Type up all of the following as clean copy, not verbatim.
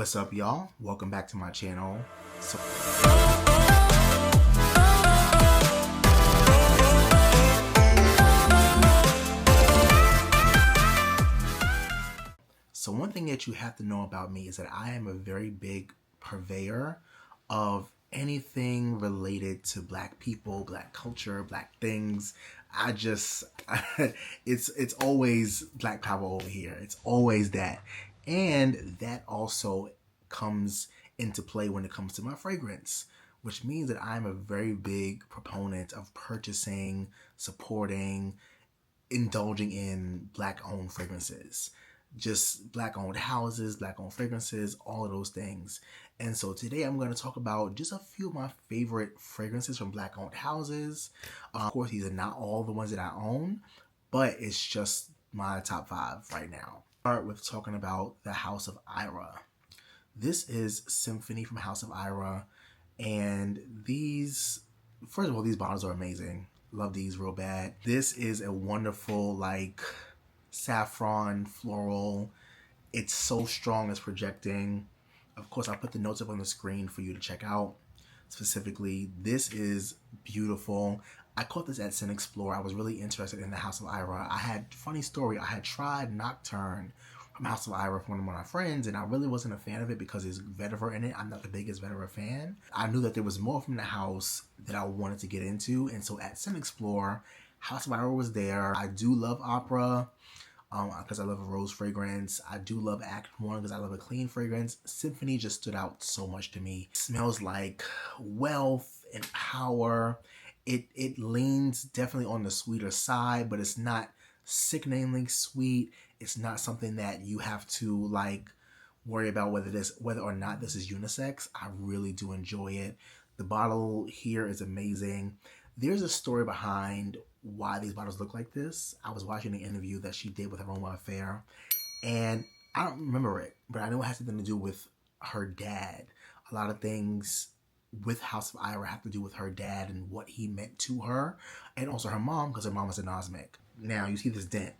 What's up, y'all? Welcome back to my channel. So one thing that you have to know about me is that I am a very big purveyor of anything related to Black people, Black culture, Black things. It's always Black power over here. It's always that. And that also comes into play when it comes to my fragrance, which means that I'm a very big proponent of purchasing, supporting, indulging in Black-owned fragrances. Just Black-owned houses, Black-owned fragrances, all of those things. And so today I'm going to talk about just a few of my favorite fragrances from Black-owned houses. Of course, these are not all the ones that I own, but it's just my top 5 right now. Start with talking about the House of Ira. This is Symphony from House of Ira, and these, first of all, these bottles are amazing. Love these real bad. This is a wonderful, like, saffron floral. It's so strong, it's projecting. Of course, I'll put the notes up on the screen for you to check out. Specifically, this is beautiful. I caught this at Scent Explore. I was really interested in the House of Ira. Funny story, I had tried Nocturne from House of Ira from one of my friends, and I really wasn't a fan of it because there's vetiver in it. I'm not the biggest vetiver fan. I knew that there was more from the house that I wanted to get into, and so at Scent Explore, House of Ira was there. I do love Opera because I love a rose fragrance. I do love Act 1 because I love a clean fragrance. Symphony just stood out so much to me. It smells like wealth and power. It leans definitely on the sweeter side, but it's not sickeningly sweet. It's not something that you have to like worry about whether or not this is unisex. I really do enjoy it. The bottle here is amazing. There's a story behind why these bottles look like this. I was watching the interview that she did with Aroma Affair, and I don't remember it, but I know it has something to do with her dad. A lot of things with House of Ira have to do with her dad and what he meant to her, and also her mom, because her mom was a Nosmic. Now, you see this dent.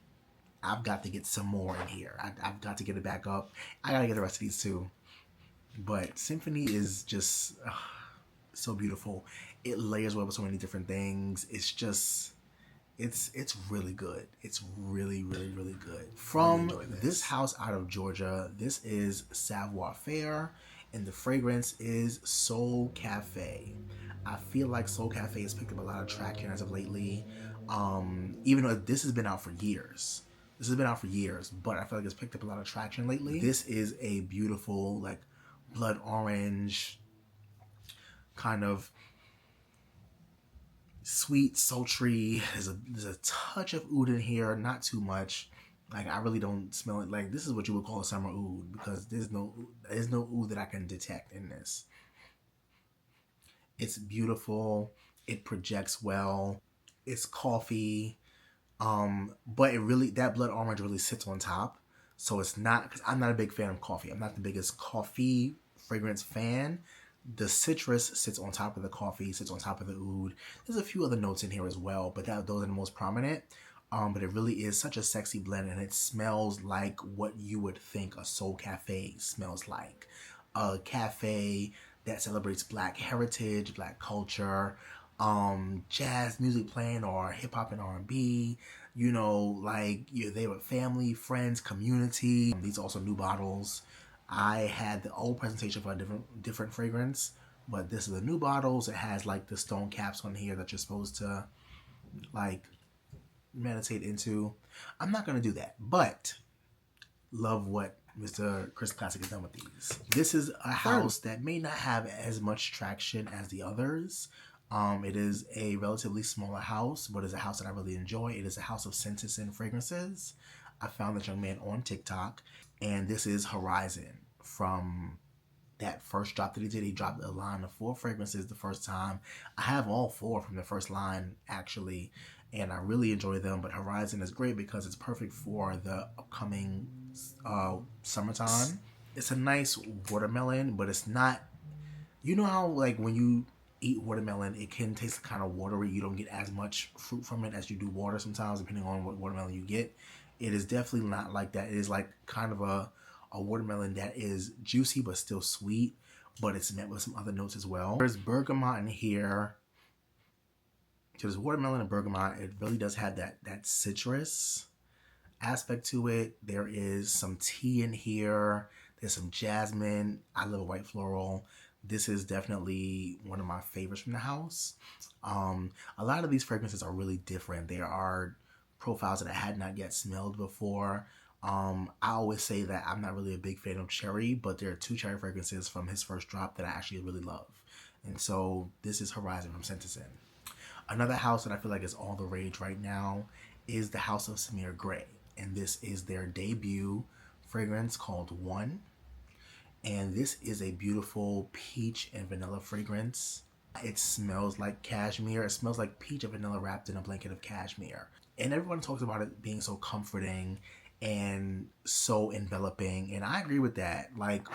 I've got to get some more in here. I've got to get it back up. I gotta get the rest of these too. But Symphony is just so beautiful. It layers well with so many different things. It's just, it's really good. It's really, really, really good. From this house out of Georgia, this is Savoir Faire, and the fragrance is Soul Cafe. I feel like Soul Cafe has picked up a lot of traction as of lately. Even though this has been out for years. This has been out for years, but I feel like it's picked up a lot of traction lately. This is a beautiful, like, blood orange, kind of sweet, sultry. There's a touch of oud in here, not too much. Like, I really don't smell it. Like, this is what you would call a summer oud, because there's no oud that I can detect in this. It's beautiful. It projects well. It's coffee. But that blood orange really sits on top. So it's not, because I'm not a big fan of coffee. I'm not the biggest coffee fragrance fan. The citrus sits on top of the coffee, sits on top of the oud. There's a few other notes in here as well, but those are the most prominent. But it really is such a sexy blend, and it smells like what you would think a soul cafe smells like. A cafe that celebrates Black heritage, Black culture, jazz music playing, or hip hop and R&B. You know, like they were family, friends, community. These are also new bottles. I had the old presentation for a different fragrance, but this is the new bottles. It has like the stone caps on here that you're supposed to like meditate into. I'm not gonna do that, but love what Mr. Chris Classic has done with these. This is a house that may not have as much traction as the others. It is a relatively smaller house, but it's a house that I really enjoy. It is a house of scents and fragrances. I found this young man on TikTok, and this is Horizon from that first drop that he did. He dropped a line of 4 fragrances the first time. I have all 4 from the first line, actually, and I really enjoy them, but Horizon is great because it's perfect for the upcoming summertime. It's a nice watermelon, but it's not, you know how like when you eat watermelon, it can taste kind of watery. You don't get as much fruit from it as you do water sometimes, depending on what watermelon you get. It is definitely not like that. It is like kind of a a watermelon that is juicy but still sweet, but it's met with some other notes as well. There's bergamot in here. So there's watermelon and bergamot. It really does have that citrus aspect to it. There is some tea in here. There's some jasmine. I love a white floral. This is definitely one of my favorites from the house. A lot of these fragrances are really different. There are profiles that I had not yet smelled before. I always say that I'm not really a big fan of cherry, but there are 2 cherry fragrances from his first drop that I actually really love. And so this is Horizon from Scentizin. Another house that I feel like is all the rage right now is the house of Samir Gray. And this is their debut fragrance called One. And this is a beautiful peach and vanilla fragrance. It smells like cashmere. It smells like peach and vanilla wrapped in a blanket of cashmere. And everyone talks about it being so comforting and so enveloping. And I agree with that. Like,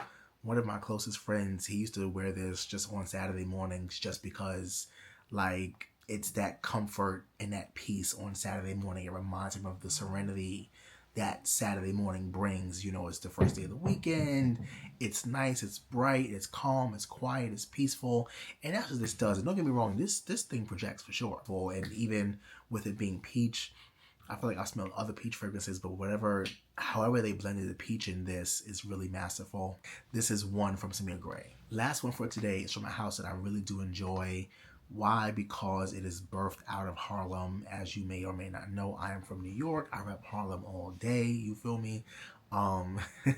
one of my closest friends, he used to wear this just on Saturday mornings just because, like, it's that comfort and that peace on Saturday morning. It reminds him of the serenity that Saturday morning brings. You know, it's the first day of the weekend. It's nice, it's bright, it's calm, it's quiet, it's peaceful. And that's what this does. And don't get me wrong, this thing projects for sure. And even with it being peach, I feel like I smelled other peach fragrances, but however they blended the peach in this is really masterful. This is One from Samir Gray. Last one for today is from a house that I really do enjoy. Why? Because it is birthed out of Harlem. As you may or may not know, I am from New York. I rep Harlem all day. You feel me?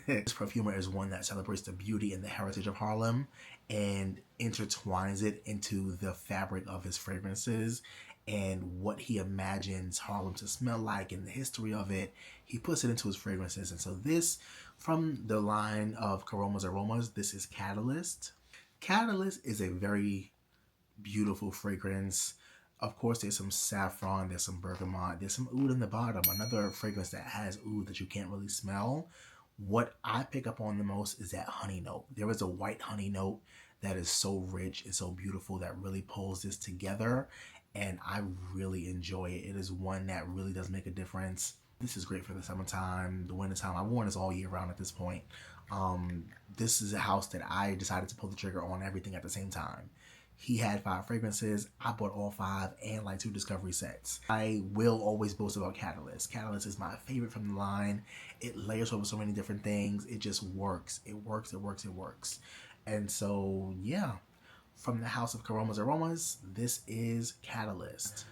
This perfumer is one that celebrates the beauty and the heritage of Harlem and intertwines it into the fabric of his fragrances and what he imagines Harlem to smell like and the history of it. He puts it into his fragrances. And so this, from the line of Caromas Aromas, this is Catalyst. Catalyst is a very beautiful fragrance. Of course, there's some saffron, there's some bergamot, there's some oud in the bottom. Another fragrance that has oud that you can't really smell. What I pick up on the most is that honey note. There is a white honey note that is so rich and so beautiful that really pulls this together, and I really enjoy it. It is one that really does make a difference. This is great for the summertime, the wintertime. I've worn this all year round at this point. This is a house that I decided to pull the trigger on everything at the same time. He had 5 fragrances. I bought all 5 and like 2 discovery sets. I will always boast about Catalyst. Catalyst is my favorite from the line. It layers over so many different things. It just works. It works, it works, it works. And so, yeah, from the House of Caromas Aromas, this is Catalyst.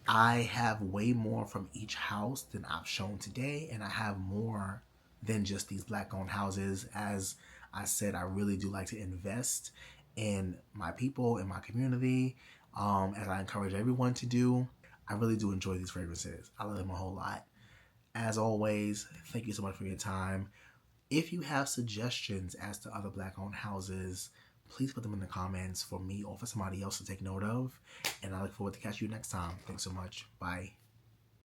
I have way more from each house than I've shown today, and I have more than just these Black-owned houses. As I said, I really do like to invest in my people, in my community, as I encourage everyone to do. I really do enjoy these fragrances. I love them a whole lot. As always, thank you so much for your time. If you have suggestions as to other Black-owned houses, please put them in the comments for me or for somebody else to take note of. And I look forward to catch you next time. Thanks so much. Bye.